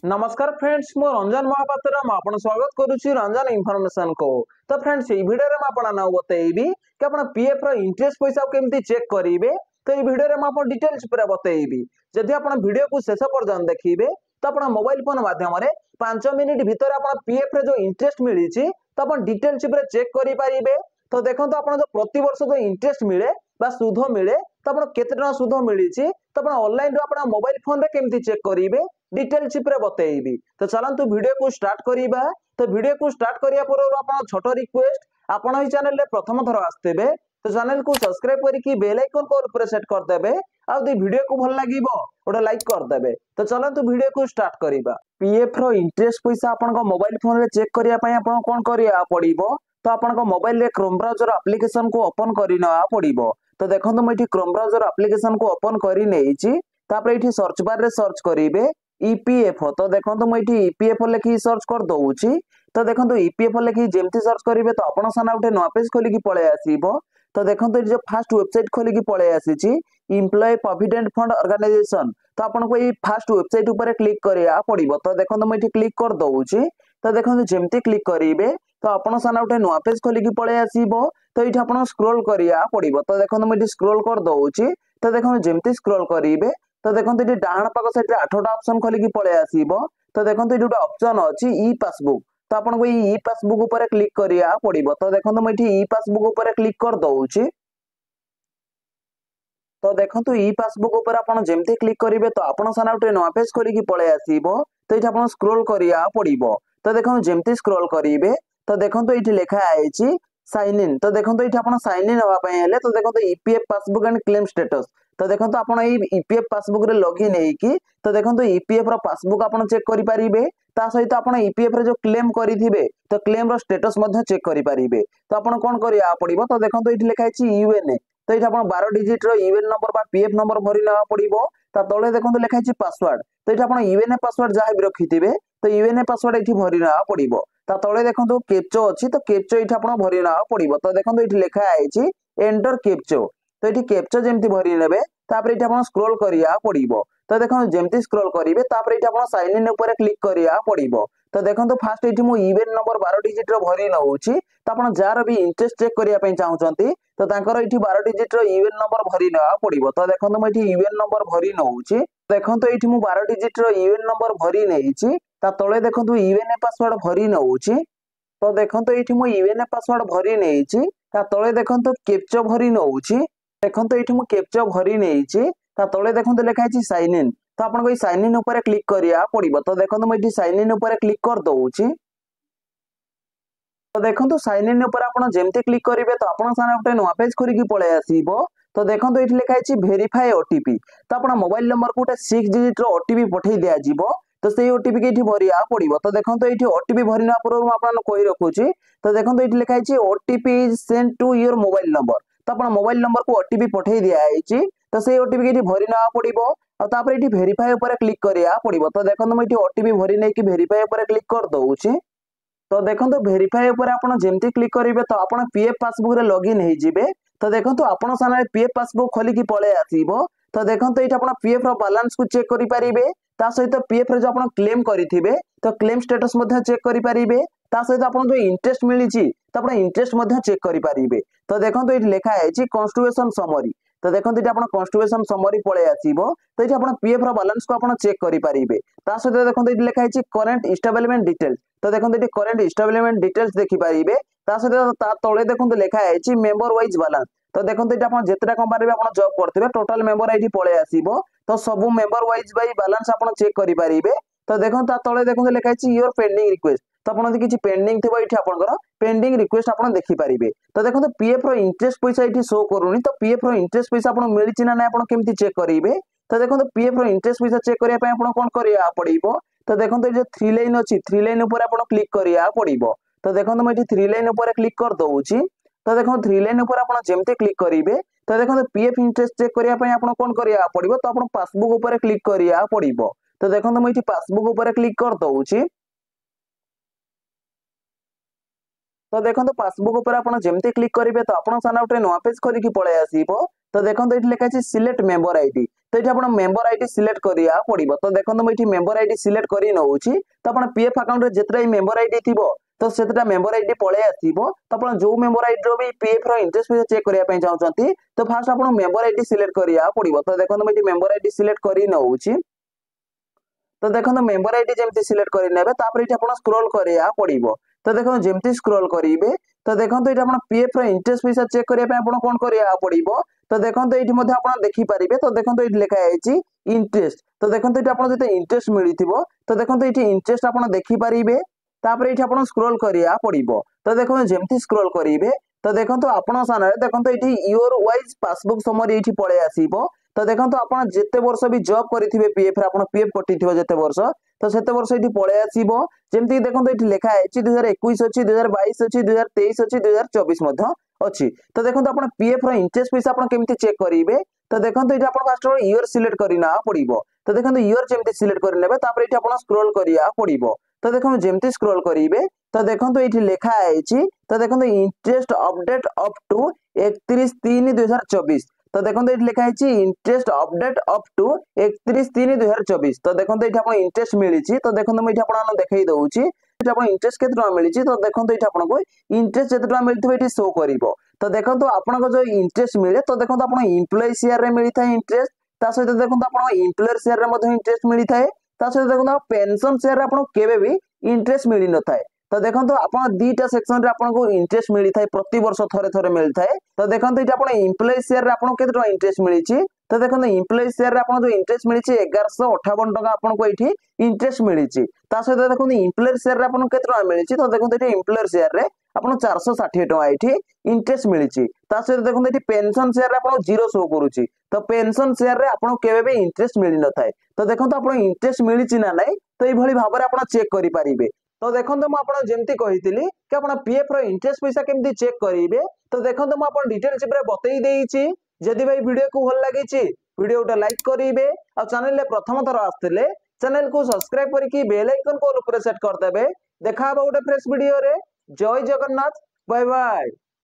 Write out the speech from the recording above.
नमस्कार फ्रेंड्स मो रंजन महापात्र आपन स्वागत करुच्ची रंजन इनफॉरमेशन को। तो फ्रेंड्स ये वीडियो रे आपन ना बतेइबी कि आपन पीएफ रो इंटरेस्ट पैसा केमती चेक करिवे। तो ये वीडियो रे आपन डिटेल्स पूरा बतेइबी। जदि आपन वीडियो को शेष पर्यंत देखिबे तो आपन मोबाइल फोन माध्यम रे 5 मिनिट भीतर आपन पीएफ रे जो इंटरेस्ट मिली छि तो आपन डिटेल्स पूरा चेक करि परिबे। तो देखंतु आपन जो प्रति वर्ष जो इंटरेस्ट मिले बा सुध मिले तो आपन केते टका सुध मिली छि तो आपन ऑनलाइन रो आपन मोबाइल फोन रे केमती चेक करिवे डिटेल्स पूरा बतेइबी। तो चलंतु वीडियो को स्टार्ट करिबा। तो वीडियो को स्टार्ट करिया पूर्व आपन छोट रिक्वेस्ट आपन ई चैनल रे प्रथम थर आस्तेबे तो चैनल को सब्सक्राइब करिकि बेल आइकन को ऊपर सेट कर देबे। आ दी वीडियो को भल लागिबो ओडा लाइक कर देबे। तो चलंतु वीडियो को स्टार्ट करिबा। पीएफ रो इंटरेस्ट पैसा आपन को मोबाइल फोन रे चेक करिया पय आपन कोन करिया पड़िबो। तो आपन को मोबाइल रे क्रोम ब्राउजर एप्लीकेशन को ओपन करिना पड़िबो। तो देखंतु मैं क्रोम ब्राउजर एप्लीकेशन को ओपन करि नेछि। तापर एठी सर्च बार रे सर्च करिवे ईपीएफओ। तो देखो मुझे ईपीएफओ लिखी सर्च कर दउची। तो देखो ईपीएफओ लिखी जेमती सर्च करेंगे तो आपन सामने गोटे नुआ पेज खोलिकी पळे आसीबो। तो देखो जो फास्ट वेबसाइट खोलिकी पळे आसीची एम्प्लॉय प्रोविडेंट फंड ऑर्गेनाइजेशन। तो आपन को ये फास्ट वेबसाइट ऊपर क्लिक करिया पड़िबो। तो देखो मुझे क्लिक कर दउची। तो देखो जेमती क्लिक करिवे तो आपन सामने गोटे नुआ पेज खोलिकी पळे आसीबो। तो ये आपन स्क्रॉल करिया पड़िबो। तो देखो मुझे स्क्रॉल कर दउची। तो देखो जेमती स्क्रॉल करिवे तो देखो ये डाण पाक साइड 8टा ऑप्शन खोलिकी पळे आसीबो। तो देखो ये गोटे ऑप्शन अछि ई पासबुक। तो आपन को ई पासबुक ऊपर क्लिक करिया पड़िबो। तो देखो मैं ई पासबुक ऊपर क्लिक कर दउची। तो देखो ई पासबुक ऊपर आपन जेमती क्लिक करिवे तो आपन साना गोटे नया पेज खोलिकी पळे आसीबो। तो ये आपन स्क्रॉल करिया पड़िबो। तो देखो जेमती स्क्रॉल करिवे तो देखो ये लिखा आइछि साइन इन। तो देखो ये आपन साइन इन होवा पय हेले तो देखो EPF passbook and claim status. तो देखो आपन ईपीएफ पासबुक रे लॉगिन हेकी तो देखो ईपीएफ रो पासबुक आपन चेक करि परिबे। ता सहित आपन ईपीएफ रे जो क्लेम करिथिबे तो क्लेम रो स्टेटस मध्ये चेक करि परिबे। तो आपन कोन करिया पड़िबो। तो देखो एठी लिखा आछि यूएनए। तो एठी आपन 12 डिजिट रो यूएन नंबर बा पीएफ नंबर भरि ना पड़िबो। ता तळे देखो लिखा आछि पासवर्ड। तो एठी आपन यूएनए पासवर्ड जहा भी रखिथिबे तो यूएनए पासवर्ड एठी भरि ना पड़िबो। ता तळे देखो कैप्चा अछि तो कैप्चा एठी आपन भरि ना पड़िबो। तो देखो एठी लिखा आछि एंटर कैप्चा। तो एठी कैप्चा जेमति भरि नेबे तापर एठी आपन स्क्रॉल करिया पड़िबो। तो देखो जेमति स्क्रॉल करिवे तापर एठी आपन साइन इन ऊपर क्लिक करिया पड़िबो। तो देखो फास्ट एठी मो ईवेन नंबर 12 डिजिट रो भरि न होउची। तो आपन जार भी इंटरेस्ट चेक करिया पय चाहउचंती तो तांकर एठी 12 डिजिट रो ईवेन नंबर भरि न पड़िबो। तो देखो म एठी ईवेन नंबर भरि न होउची। देखो एठी मो 12 डिजिट रो ईवेन नंबर भरि नेइची। ता तळे देखो ईवेन पासवर्ड भरि न होउची। तो देखो एठी मो ईवेन पासवर्ड भरि नेइची। ता तळे देखो कैप्चा भरि न होउची। देखो ये मुझे कैप्चा भरी नहीं तले देखो लिखा साइन इन। तो आपन साइन इन ऊपर क्लिक करिया पड़िबो। तो देखो मुझे साइन इन ऊपर क्लिक कर दउची। तो देखो साइन इन ऊपर आपन जेमते क्लिक करिवे तो आपन सामने गोटे नया पेज खोलिकी पळे आसीबो। तो देखो ये लिखा वेरीफाई ओटीपी। तो आपन मोबाइल नंबर को गोटे 6 डिजिट रो ओटीपी पठेई दिया जिवो। तो सेही ओटीपी के एठी भरिया पड़िबो। तो देखो ये ओटीपी भरिना पूर्व आपन कहि रखुची। तो देखो ये लिखा OTP is send to your mobile number. तो आपन मोबाइल नंबर को ओटीपी पठेई दिया आइची। तो सेही ओटीपी के एठी भरिना पड़िबो। और तापर एठी वेरीफाई ऊपर क्लिक करिया पड़िबो। तो देखो मैं एठी ओटीपी भरि नै कि वेरीफाई ऊपर क्लिक कर दउची। तो देखो वेरीफाई ऊपर आपन जेमती क्लिक करिवे तो आपन पीएफ पासबुक रे लॉगिन हे जिवे। तो देखो आपन सामने पीएफ पासबुक खोलिकी पळे आसीबो। तो देखो एठी आपन पीएफ रो बैलेंस को चेक करि परिबे। ता सहित पीएफ रे जो आपन क्लेम करिथिबे तो क्लेम स्टेटस मध्ये चेक करि परिबे। ता सहित आपन जो इंटरेस्ट मिलिची तो आपन इंटरेस्ट मध्ये चेक करि परिबे। तो देखो एठी लिखा आइछि कॉन्स्टिट्यूशन समरी। तो देखो एठी आपन कॉन्स्टिट्यूशन समरी पळे आसीबो। तो एठी आपन पीएफ रो बैलेंस को आपन चेक करि परिबे। ता सहित देखो एठी लिखा आइछि करंट एस्टैब्लिशमेंट डिटेल्स। तो देखो ये करंट एस्टैब्लिशमेंट डिटेल्स देखि पारिबे। ता सहित ता तळे देखो लिखा आइछि मेंबर वाइज बैलेंस। तो देखो ये आपन जेतरा कंपनी रे आपन जॉब करथिबे टोटल मेंबर आईडी पळे आसीबो। तो सब मेंबर वाइज बाय बैलेंस आपन चेक करि पारिबे। तो देखो ता तळे देखो लिखा आइछि योर पेंडिंग रिक्वेस्ट। तो आपन किछि पेंडिंग थिबो एठी आपनकर पेंडिंग रिक्वेस्ट आपन देखि पारिबे। तो देखो पीएफ रो इंटरेस्ट पैसा एठी शो करूनी। तो पीएफ रो इंटरेस्ट पैसा आपन मिलिछि ना नै आपन केमति चेक करिवे। तो देखो पीएफ रो इंटरेस्ट पैसा चेक करिया पय आपन कोन करिया पड़िबो। तो देखो ये 3 लाइन अच्छी 3 लाइन ऊपर आपन क्लिक करिया पड़िबो। तो देखो मैं एठी 3 लाइन ऊपर क्लिक कर दउची। तो देखो 3 लाइन ऊपर आपन जेमते क्लिक करिवे तो देखो पीएफ इंटरेस्ट चेक करिया पय आपन कोन करिया पड़िबो। तो आपन पासबुक ऊपर क्लिक करिया पड़िबो। तो देखो मैं एठी पासबुक ऊपर क्लिक कर दउची। तो देखो पासबुक ऊपर आपन जेमते क्लिक करिवे तो आपन सामने गोटे नया पेज खोलिकी पळे आसीबो। तो देखो ये लिखा है सिलेक्ट मेंबर आईडी। तो ये आपण मेंबर आईडी सिलेक्ट करिया पड़िबो। तो देखंतु मैं मेंबर आईडी सिलेक्ट करी नउची। तो आपण पीएफ अकाउंट रे जेतरा मेंबर आईडी थिबो तो सेतटा मेंबर आईडी पळे आसीबो। तो आपण जो मेंबर आईडी रो भी पीएफ रो इंटरेस्ट पैसा चेक करिया पय चाहउचंती तो फास्ट आपण मेंबर आईडी सिलेक्ट करिया पड़िबो। तो देखंतु मैं मेंबर आईडी सिलेक्ट करी नउची। तो देखो मेंबर आईडी जमती सिलेक्ट कर नेबे तापर इठी आपण स्क्रॉल करिया पड़िबो। तो देखो जमती स्क्रॉल करिवे तो देखो इठी आपण पीएफ रो इंटरेस्ट पैसा चेक करिया पे आपण कोन करिया पड़िबो। तो देखो इठी मध्ये आपण देखि परिबे। तो देखो इठी लिखा आइछि इंटरेस्ट। तो देखो इठी आपण जते इंटरेस्ट मिलिथिबो तो देखो इठी इंटरेस्ट आपण देखि परिबे। तापर इठी आपण स्क्रॉल करिया पड़िबो। तो देखो जमती स्क्रॉल करिवे तो देखो आपण सामने देखो इठी योर वाइज पासबुक समरी इठी पळे आसीबो। तो देखो आपण जेते वर्ष भी जॉब करिथिबे पीएफ रे आपण पीएफ कटिथिबो जेते वर्ष तो सेते वर्ष इठी पळे आसीबो। जेमति देखो इठी लिखा आइछि 2021 अछि 2022 अछि 2023 अछि 2024 मध्ये अछि। तो देखो आपण पीएफ रो इंटरेस्ट पैसा आपण केमति चेक करिवे। तो देखो इठी आपण फास्ट ईयर सिलेक्ट करिना पड़िबो। तो देखो ईयर जेमति सिलेक्ट करि नेबे तापर इठी आपण स्क्रॉल करिया पड़िबो। तो देखो जेमति स्क्रॉल करिवे तो देखो इठी लिखा आइछि। तो देखो इंटरेस्ट अपडेट अप टू 31/3/2024। तो देखो ये लिखा है इंटरेस्ट अपडेट अप टू 31/3/2024। तो देखो ये आप इंटरेस्ट मिली। तो देखो मुझे आपको देखई दूसरी इंटरेस्ट के मिली। तो देखो ये आपको इंटरेस्ट जिते मिलती है शो कर। तो देखो आपको जो इंटरेस्ट मिले तो देखो आप एम्प्लॉय शेयर में मिलता है इंटरेस्ट। ता सहित देखो आप एम्प्लॉयर शेयर में इंटरेस्ट मिलता है। ता सहित देखो पेंशन शेयर आपको केबे भी इंटरेस्ट मिल न था। तो देखो आप दीटा सेक्शन रे आपको इंटरेस्ट मिलता है प्रति वर्ष थरे थरे मिलता है। तो देखो ये आप एम्प्लॉय शेयर रे आपको केते इंटरेस्ट मिली। तो देखो एम्प्लॉय शेयर रे आपको जो इंटरेस्ट मिली 1158 टका आपको ये इंटरेस्ट मिली। ता सहित देखो एम्प्लॉयर शेयर रे आपको केते मिली। तो देखो ये एम्प्लॉयर शेयर रे आपको 460 टका ये इंटरेस्ट मिली। ता सहित देखो ये पेंशन शेयर रे आपको जीरो शो करूची। तो पेंशन शेयर रे आपको केबे भी इंटरेस्ट मिली न थाए। तो देखो आपको इंटरेस्ट मिली ना नहीं तो ये भाव में आप चेक करि परिबे। तो देखो मुझे जमती कही कि आप पीएफ रो इंटरेस्ट पैसा केमती चेक करेंगे। तो देखो मुझे डिटेल्स बतई देछि। जदि भाई वीडियो को भल लगी वीडियो लाइक करेंगे और चैनल में प्रथम थर आसते चैनल को सब्सक्राइब करके बेल आइकन को ऊपर सेट करदेवे। देखा गोटे फ्रेश वीडियो रे। जय जगन्नाथ। Bye bye.